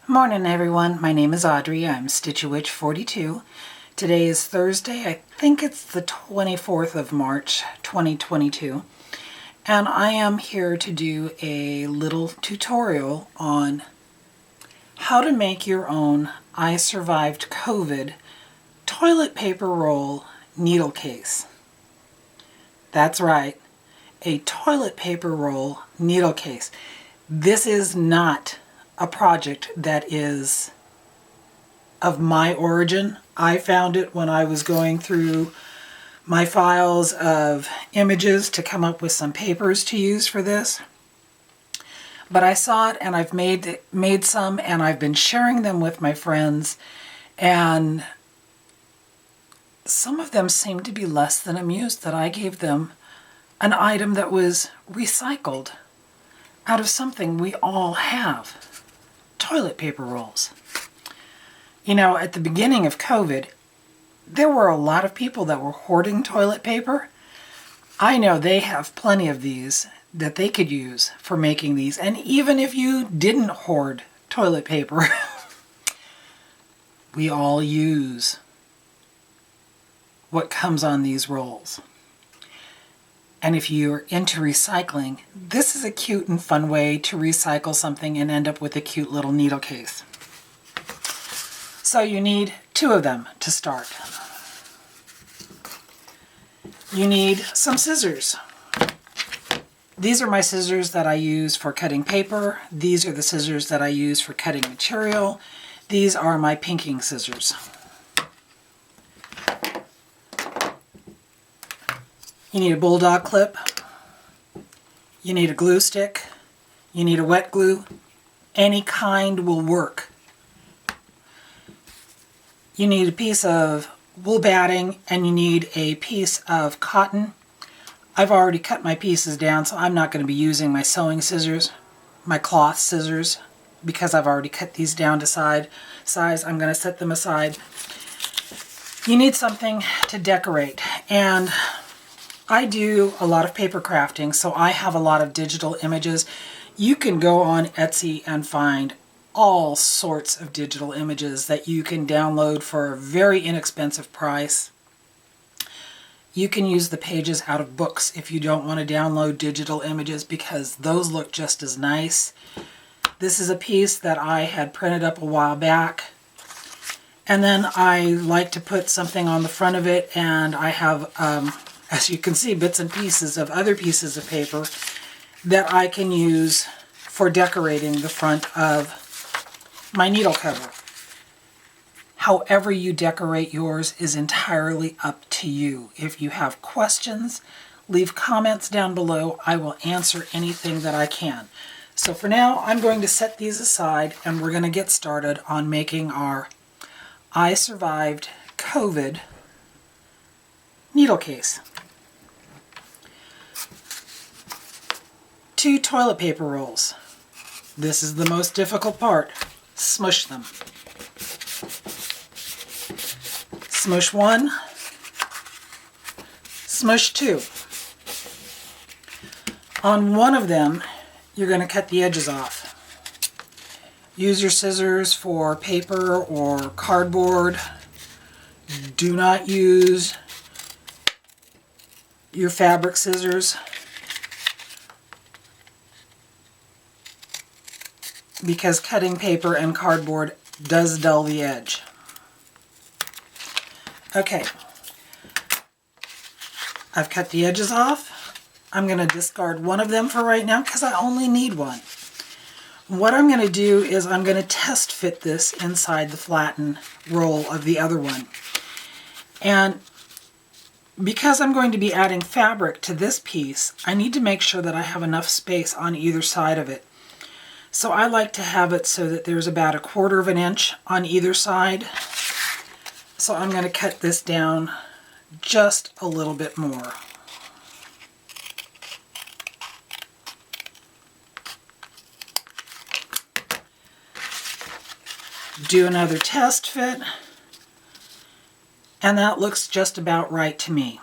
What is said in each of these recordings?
Morning everyone, my name is Audrey. I'm Stitchywitch42. Today is Thursday, I think it's the 24th of March 2022, and I am here to do a little tutorial on how to make your own I Survived COVID toilet paper roll needle case. That's right, a toilet paper roll needle case. This is not a project that is of my origin. I found it when I was going through my files of images to come up with some papers to use for this. But I saw it and I've made some, and I've been sharing them with my friends, and some of them seemed to be less than amused that I gave them an item that was recycled out of something we all have. Toilet paper rolls. You know, at the beginning of COVID, there were a lot of people that were hoarding toilet paper. I know they have plenty of these that they could use for making these. And even if you didn't hoard toilet paper, we all use what comes on these rolls. And if you're into recycling, this is a cute and fun way to recycle something and end up with a cute little needle case. So you need two of them to start. You need some scissors. These are my scissors that I use for cutting paper. These are the scissors that I use for cutting material. These are my pinking scissors. You need a bulldog clip, you need a glue stick, you need a wet glue. Any kind will work. You need a piece of wool batting, and you need a piece of cotton. I've already cut my pieces down, so I'm not going to be using my sewing scissors, my cloth scissors, because I've already cut these down to size. I'm going to set them aside. You need something to decorate, and I do a lot of paper crafting, so I have a lot of digital images. You can go on Etsy and find all sorts of digital images that you can download for a very inexpensive price. You can use the pages out of books if you don't want to download digital images, because those look just as nice. This is a piece that I had printed up a while back, and then I like to put something on the front of it, and I have as you can see, bits and pieces of other pieces of paper that I can use for decorating the front of my needle cover. However you decorate yours is entirely up to you. If you have questions, leave comments down below. I will answer anything that I can. So for now, I'm going to set these aside, and we're going to get started on making our I Survived COVID needle case. 2 toilet paper rolls. This is the most difficult part. Smush them. Smush 1. Smush 2. On one of them, you're going to cut the edges off. Use your scissors for paper or cardboard. Do not use your fabric scissors, because cutting paper and cardboard does dull the edge. Okay, I've cut the edges off. I'm going to discard one of them for right now because I only need one. What I'm going to do is I'm going to test fit this inside the flattened roll of the other one. And because I'm going to be adding fabric to this piece, I need to make sure that I have enough space on either side of it. So I like to have it so that there's about 1/4 of an inch on either side. So I'm going to cut this down just a little bit more. Do another test fit, and that looks just about right to me.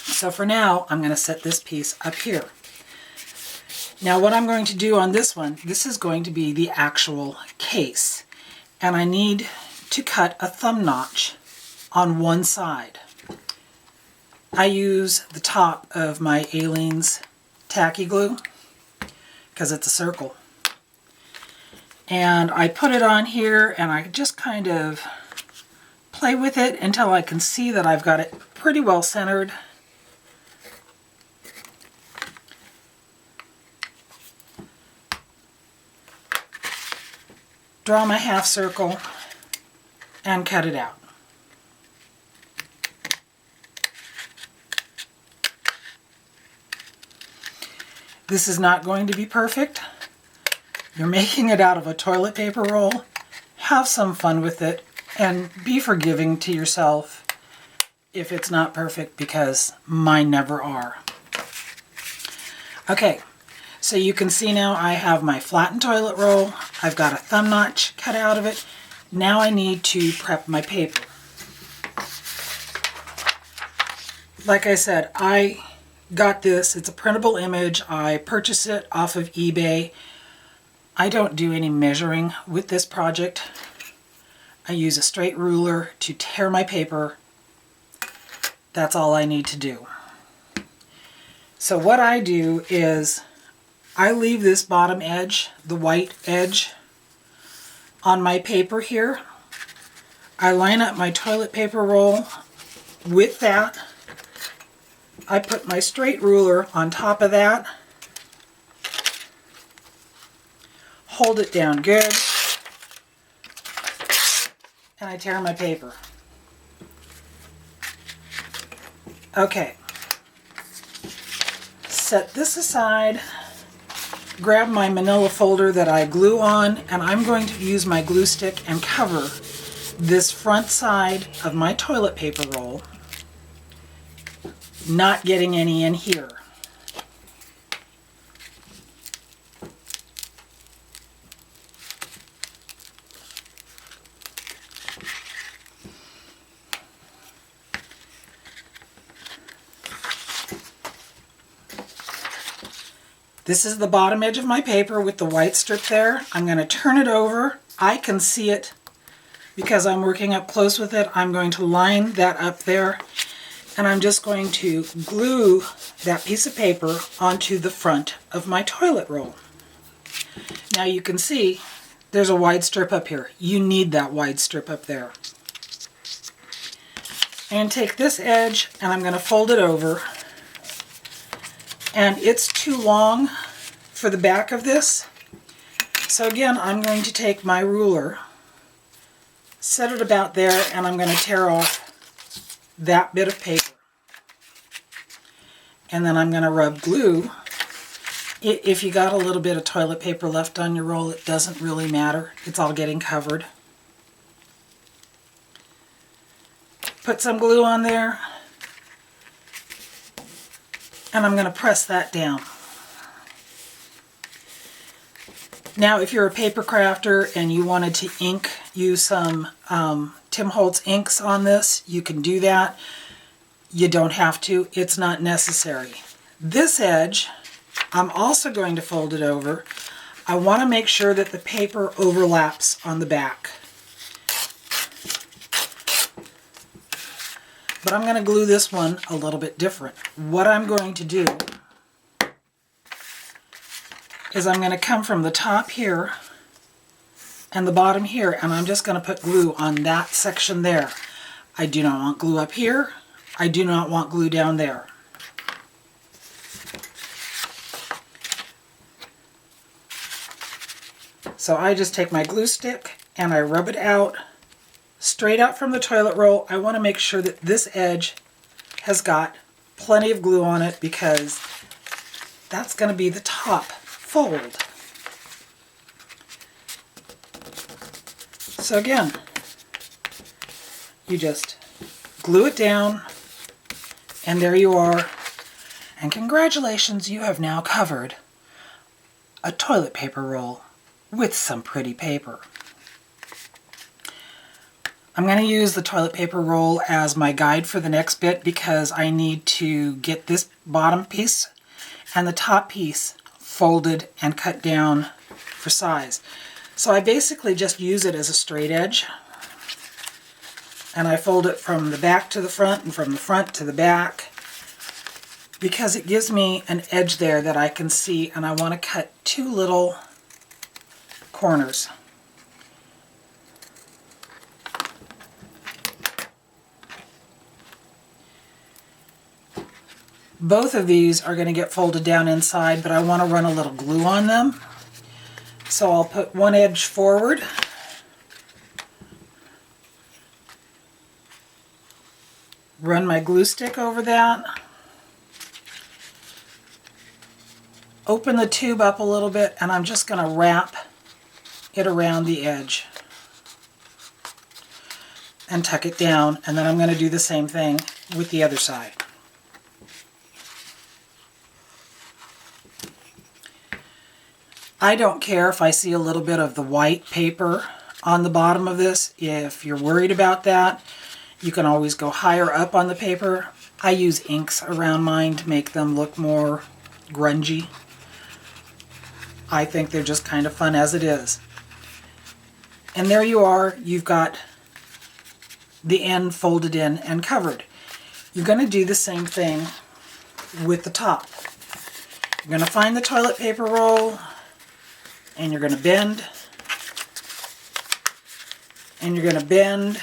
So for now, I'm going to set this piece up here. Now what I'm going to do on this one, this is going to be the actual case. And I need to cut a thumb notch on one side. I use the top of my Aleene's tacky glue because it's a circle. And I put it on here and I just kind of play with it until I can see that I've got it pretty well centered. Draw my half circle and cut it out. This is not going to be perfect. You're making it out of a toilet paper roll. Have some fun with it and be forgiving to yourself if it's not perfect, because mine never are. Okay, so you can see now I have my flattened toilet roll. I've got a thumb notch cut out of it. Now I need to prep my paper. Like I said, I got this. It's a printable image. I purchased it off of eBay. I don't do any measuring with this project. I use a straight ruler to tear my paper. That's all I need to do. So what I do is I leave this bottom edge, the white edge, on my paper here. I line up my toilet paper roll with that. I put my straight ruler on top of that. Hold it down good. And I tear my paper. Okay. Set this aside. Grab my manila folder that I glue on, and I'm going to use my glue stick and cover this front side of my toilet paper roll, not getting any in here. This is the bottom edge of my paper with the white strip there. I'm going to turn it over. I can see it because I'm working up close with it. I'm going to line that up there, and I'm just going to glue that piece of paper onto the front of my toilet roll. Now you can see there's a wide strip up here. You need that wide strip up there. And take this edge and I'm going to fold it over. And it's too long for the back of this. So again, I'm going to take my ruler, set it about there, and I'm going to tear off that bit of paper. And then I'm going to rub glue. If you got a little bit of toilet paper left on your roll, it doesn't really matter. It's all getting covered. Put some glue on there. And I'm going to press that down. Now if you're a paper crafter and you wanted to use some Tim Holtz inks on this, you can do that. You don't have to. It's not necessary. This edge, I'm also going to fold it over. I want to make sure that the paper overlaps on the back. But I'm going to glue this one a little bit different. What I'm going to do is I'm going to come from the top here and the bottom here, and I'm just going to put glue on that section there. I do not want glue up here. I do not want glue down there. So I just take my glue stick and I rub it out straight out from the toilet roll. I want to make sure that this edge has got plenty of glue on it because that's going to be the top fold. So again, you just glue it down and there you are. And congratulations, you have now covered a toilet paper roll with some pretty paper. I'm going to use the toilet paper roll as my guide for the next bit because I need to get this bottom piece and the top piece folded and cut down for size. So I basically just use it as a straight edge, and I fold it from the back to the front and from the front to the back, because it gives me an edge there that I can see, and I want to cut 2 little corners. Both of these are going to get folded down inside, but I want to run a little glue on them. So I'll put one edge forward, run my glue stick over that, open the tube up a little bit, and I'm just going to wrap it around the edge and tuck it down, and then I'm going to do the same thing with the other side. I don't care if I see a little bit of the white paper on the bottom of this. If you're worried about that, you can always go higher up on the paper. I use inks around mine to make them look more grungy. I think they're just kind of fun as it is. And there you are. You've got the end folded in and covered. You're going to do the same thing with the top. You're going to find the toilet paper roll, and you're going to bend, and you're going to bend,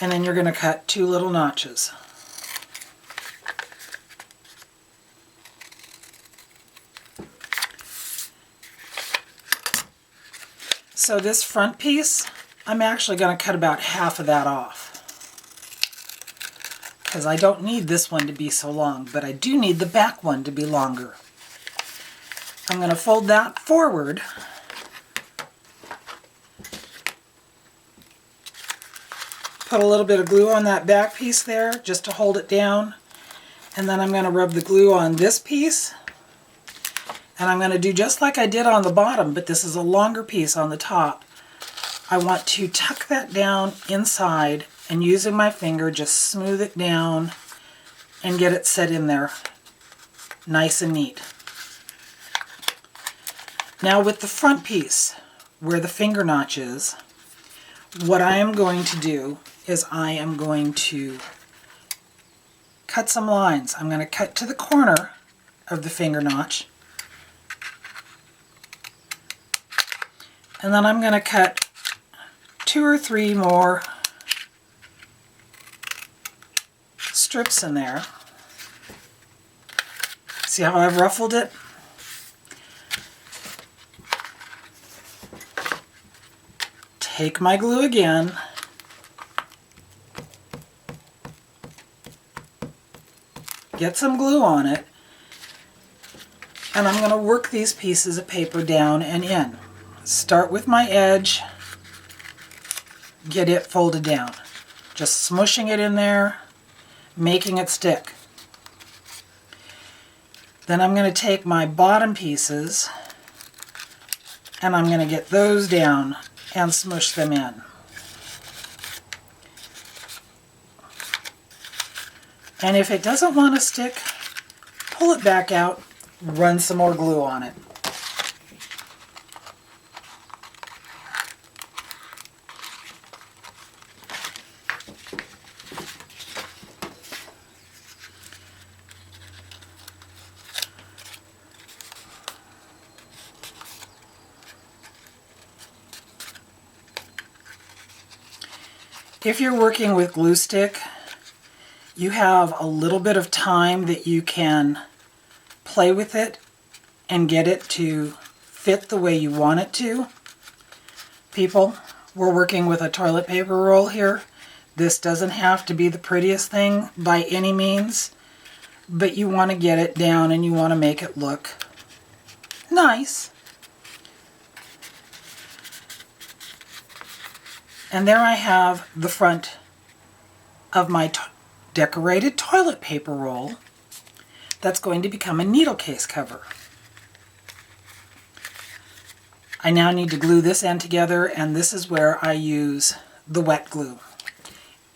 and then you're going to cut 2 little notches. So this front piece, I'm actually going to cut about half of that off, because I don't need this one to be so long, but I do need the back one to be longer. I'm going to fold that forward, put a little bit of glue on that back piece there just to hold it down, and then I'm going to rub the glue on this piece, and I'm going to do just like I did on the bottom, but this is a longer piece on the top. I want to tuck that down inside, and using my finger just smooth it down and get it set in there nice and neat. Now with the front piece, where the finger notch is, what I am going to do is I am going to cut some lines. I'm going to cut to the corner of the finger notch, and then I'm going to cut 2 or 3 more strips in there. See how I've ruffled it? Take my glue again, get some glue on it, and I'm going to work these pieces of paper down and in. Start with my edge, get it folded down. Just smushing it in there, making it stick. Then I'm going to take my bottom pieces and I'm going to get those down and smush them in. And if it doesn't want to stick, pull it back out, run some more glue on it. If you're working with glue stick, you have a little bit of time that you can play with it and get it to fit the way you want it to. People, we're working with a toilet paper roll here. This doesn't have to be the prettiest thing by any means, but you want to get it down and you want to make it look nice. And there I have the front of my decorated toilet paper roll that's going to become a needle case cover. I now need to glue this end together, and this is where I use the wet glue.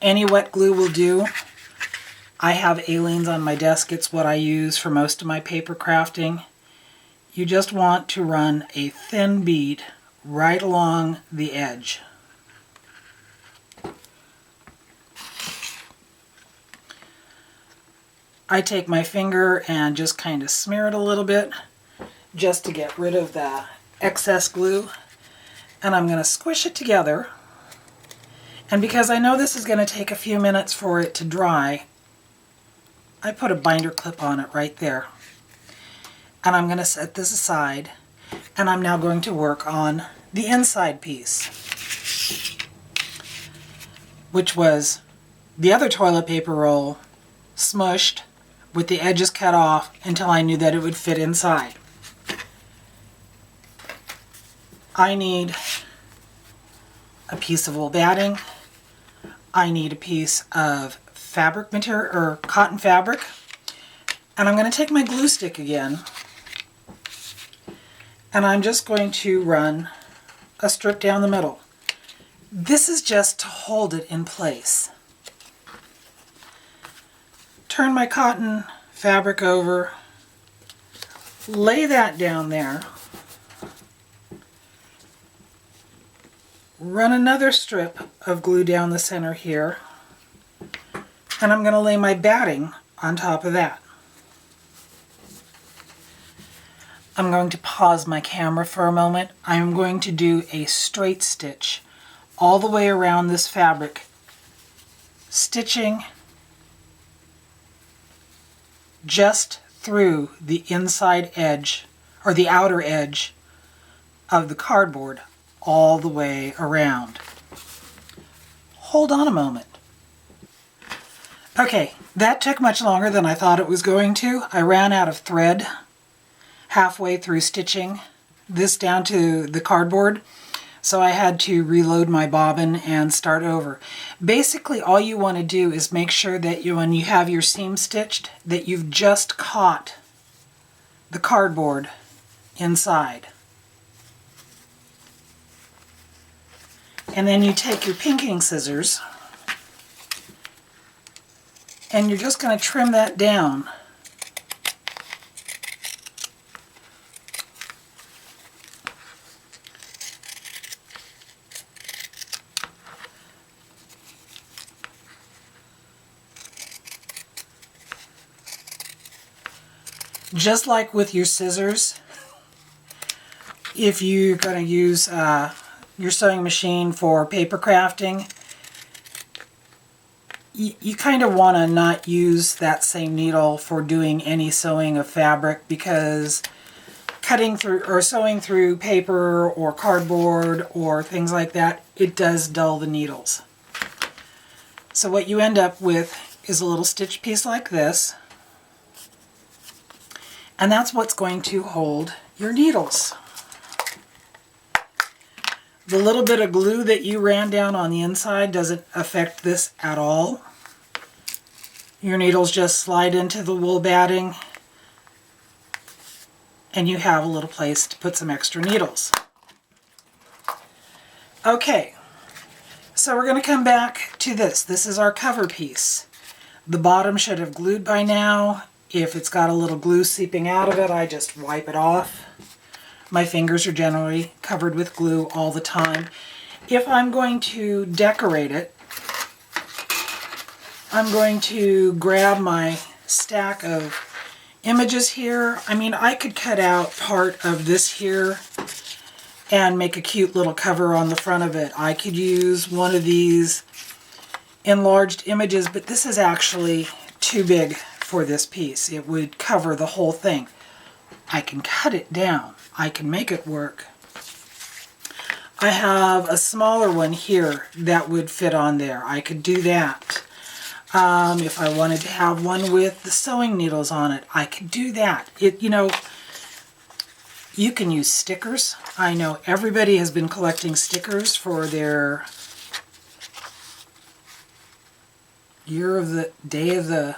Any wet glue will do. I have Aleene's on my desk. It's what I use for most of my paper crafting. you just want to run a thin bead right along the edge. I take my finger and just kind of smear it a little bit just to get rid of the excess glue. And I'm going to squish it together. And because I know this is going to take a few minutes for it to dry, I put a binder clip on it right there. And I'm going to set this aside. And I'm now going to work on the inside piece, which was the other toilet paper roll smushed with the edges cut off until I knew that it would fit inside. I need a piece of wool batting. I need a piece of fabric material or cotton fabric. And I'm going to take my glue stick again. And I'm just going to run a strip down the middle. This is just to hold it in place. Turn my cotton fabric over, lay that down there, run another strip of glue down the center here, and I'm going to lay my batting on top of that. I'm going to pause my camera for a moment. I'm going to do a straight stitch all the way around this fabric, stitching just through the inside edge or the outer edge of the cardboard all the way around. Hold on a moment. Okay, that took much longer than I thought it was going to. I ran out of thread halfway through stitching this down to the cardboard, so I had to reload my bobbin and start over. Basically, all you want to do is make sure that when you have your seam stitched, that you've just caught the cardboard inside. And then you take your pinking scissors and you're just going to trim that down. Just like with your scissors, if you're going to use your sewing machine for paper crafting, you kind of want to not use that same needle for doing any sewing of fabric, because cutting through or sewing through paper or cardboard or things like that, it does dull the needles. So what you end up with is a little stitch piece like this. And that's what's going to hold your needles. The little bit of glue that you ran down on the inside doesn't affect this at all. Your needles just slide into the wool batting and you have a little place to put some extra needles. Okay, so we're going to come back to this. This is our cover piece. The bottom should have glued by now. If it's got a little glue seeping out of it, I just wipe it off. My fingers are generally covered with glue all the time. If I'm going to decorate it, I'm going to grab my stack of images here. I mean, I could cut out part of this here and make a cute little cover on the front of it. I could use one of these enlarged images, but this is actually too big for this piece. It would cover the whole thing. I can cut it down. I can make it work. I have a smaller one here that would fit on there. I could do that. If I wanted to have one with the sewing needles on it, I could do that. You can use stickers. I know everybody has been collecting stickers for their day of the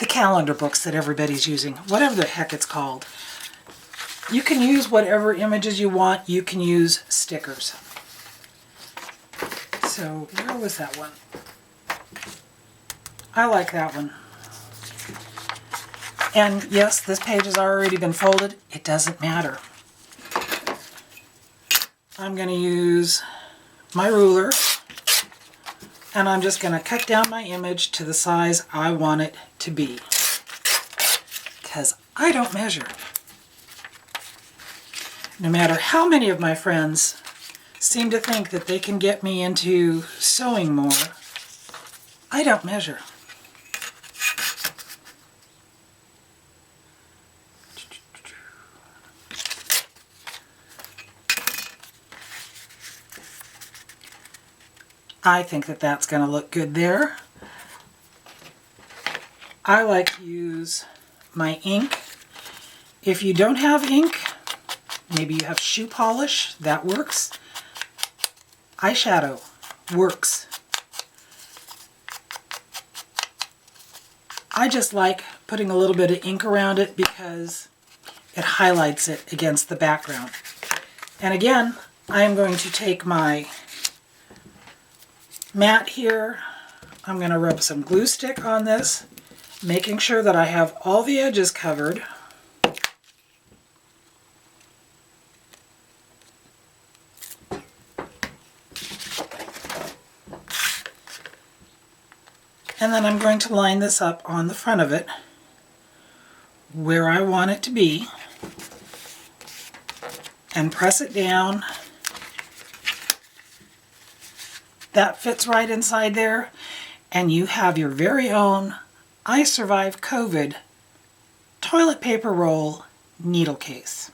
calendar books that everybody's using, whatever the heck it's called. You can use whatever images you want. You can use stickers. So where was that one? I like that one. And yes, this page has already been folded. It doesn't matter. I'm going to use my ruler, and I'm just going to cut down my image to the size I want it to be, because I don't measure. No matter how many of my friends seem to think that they can get me into sewing more, I don't measure. I think that that's going to look good there. I like to use my ink. If you don't have ink, maybe you have shoe polish, that works. Eyeshadow works. I just like putting a little bit of ink around it because it highlights it against the background. And again, I am going to take my mat here. I'm going to rub some glue stick on this, making sure that I have all the edges covered. And then I'm going to line this up on the front of it where I want it to be and press it down. That fits right inside there, and you have your very own I Survived COVID toilet paper roll needle case.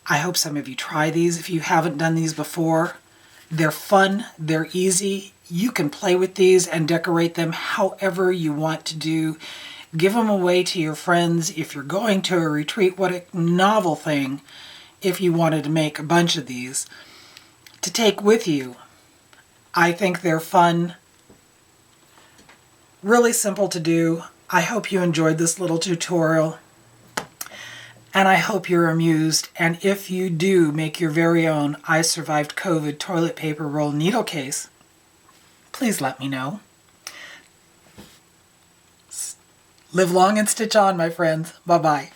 I hope some of you try these if you haven't done these before. They're fun, they're easy. You can play with these and decorate them however you want to do. Give them away to your friends if you're going to a retreat. What a novel thing if you wanted to make a bunch of these to take with you. I think they're fun, really simple to do. I hope you enjoyed this little tutorial, and I hope you're amused. And if you do make your very own I Survived COVID toilet paper roll needle case, please let me know. Live long and stitch on, my friends. Bye-bye.